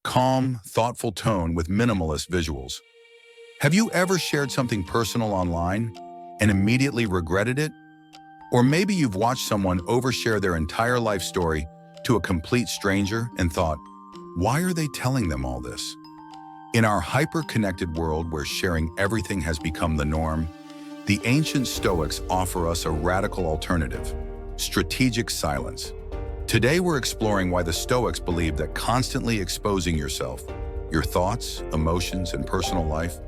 calm, thoughtful tone with minimalist visuals. Have you ever shared something personal online and immediately regretted it? Or maybe you've watched someone overshare their entire life story to a complete stranger and thought, why are they telling them all this? In our hyper-connected world where sharing everything has become the norm, the ancient Stoics offer us a radical alternative: strategic silence. Today we're exploring why the Stoics believe that constantly exposing yourself, your thoughts, emotions, and personal life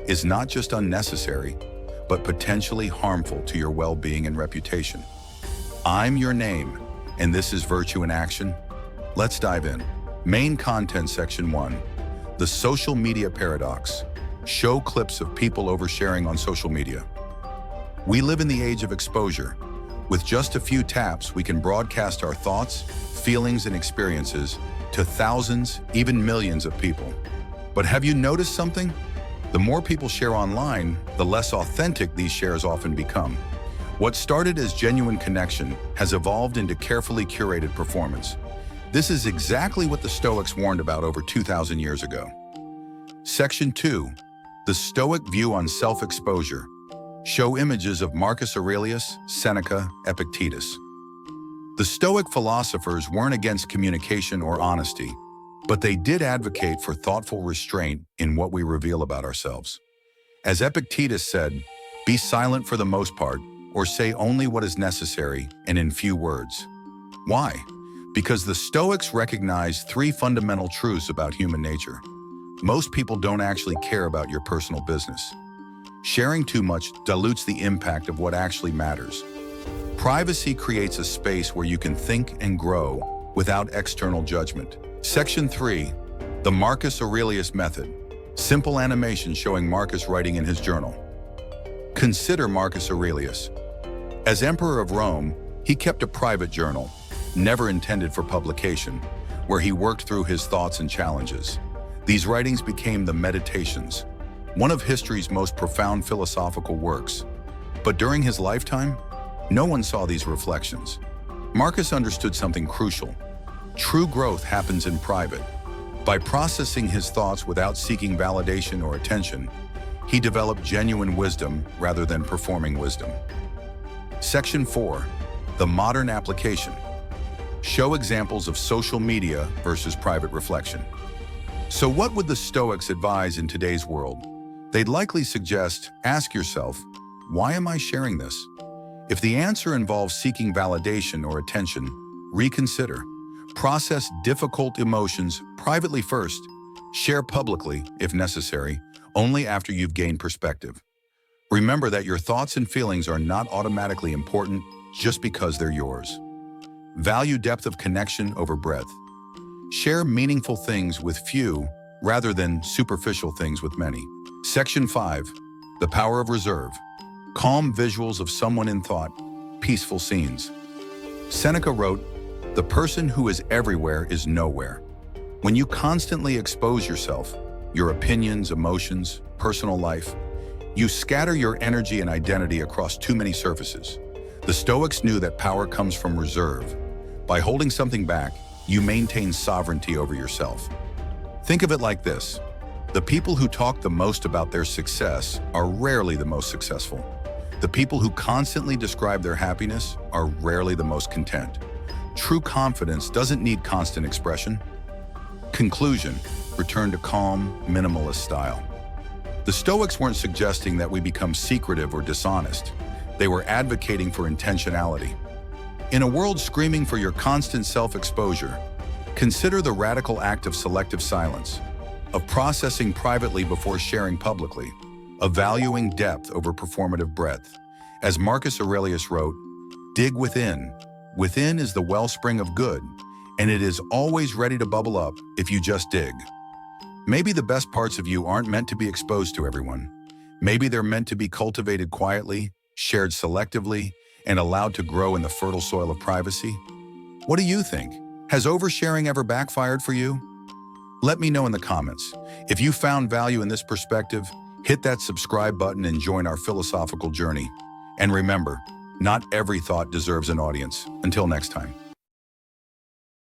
is not just unnecessary, but potentially harmful to your well-being and reputation. I'm your name, and this is Virtue in Action. Let's dive in. Main content section 1. The social media paradox. Show clips of people oversharing on social media. We live in the age of exposure. With just a few taps, we can broadcast our thoughts, feelings, and experiences to thousands, even millions of people. But have you noticed something? The more people share online, the less authentic these shares often become. What started as genuine connection has evolved into carefully curated performance. This is exactly what the Stoics warned about over 2,000 years ago. Section 2. The Stoic view on self-exposure. Show images of Marcus Aurelius, Seneca, Epictetus. The Stoic philosophers weren't against communication or honesty, but they did advocate for thoughtful restraint in what we reveal about ourselves. As Epictetus said, be silent for the most part, or say only what is necessary and in few words. Why? Because the Stoics recognized 3 fundamental truths about human nature. Most people don't actually care about your personal business. Sharing too much dilutes the impact of what actually matters. Privacy creates a space where you can think and grow without external judgment. Section 3. The Marcus Aurelius Method. Simple animation showing Marcus writing in his journal. Consider Marcus Aurelius. As Emperor of Rome, he kept a private journal, never intended for publication, where he worked through his thoughts and challenges. These writings became the Meditations, one of history's most profound philosophical works. But during his lifetime, no one saw these reflections. Marcus understood something crucial. True growth happens in private. By processing his thoughts without seeking validation or attention, he developed genuine wisdom rather than performing wisdom. Section 4. The modern application. Show examples of social media versus private reflection. So what would the Stoics advise in today's world? They'd likely suggest, ask yourself, why am I sharing this? If the answer involves seeking validation or attention, reconsider. Process difficult emotions privately first. Share publicly, if necessary, only after you've gained perspective. Remember that your thoughts and feelings are not automatically important just because they're yours. Value depth of connection over breadth. Share meaningful things with few rather than superficial things with many. Section 5. The Power of Reserve. Calm visuals of someone in thought, peaceful scenes. Seneca wrote, "The person who is everywhere is nowhere." When you constantly expose yourself, your opinions, emotions, personal life, you scatter your energy and identity across too many surfaces. The Stoics knew that power comes from reserve. By holding something back, you maintain sovereignty over yourself. Think of it like this. The people who talk the most about their success are rarely the most successful. The people who constantly describe their happiness are rarely the most content. True confidence doesn't need constant expression. Conclusion. Return to calm, minimalist style. The Stoics weren't suggesting that we become secretive or dishonest. They were advocating for intentionality. In a world screaming for your constant self-exposure, consider the radical act of selective silence, of processing privately before sharing publicly, of valuing depth over performative breadth. As Marcus Aurelius wrote, dig within. Within is the wellspring of good, and it is always ready to bubble up if you just dig. Maybe the best parts of you aren't meant to be exposed to everyone. Maybe they're meant to be cultivated quietly, shared selectively, and allowed to grow in the fertile soil of privacy. What do you think? Has oversharing ever backfired for you? Let me know in the comments. If you found value in this perspective, hit that subscribe button and join our philosophical journey. And remember, not every thought deserves an audience. Until next time.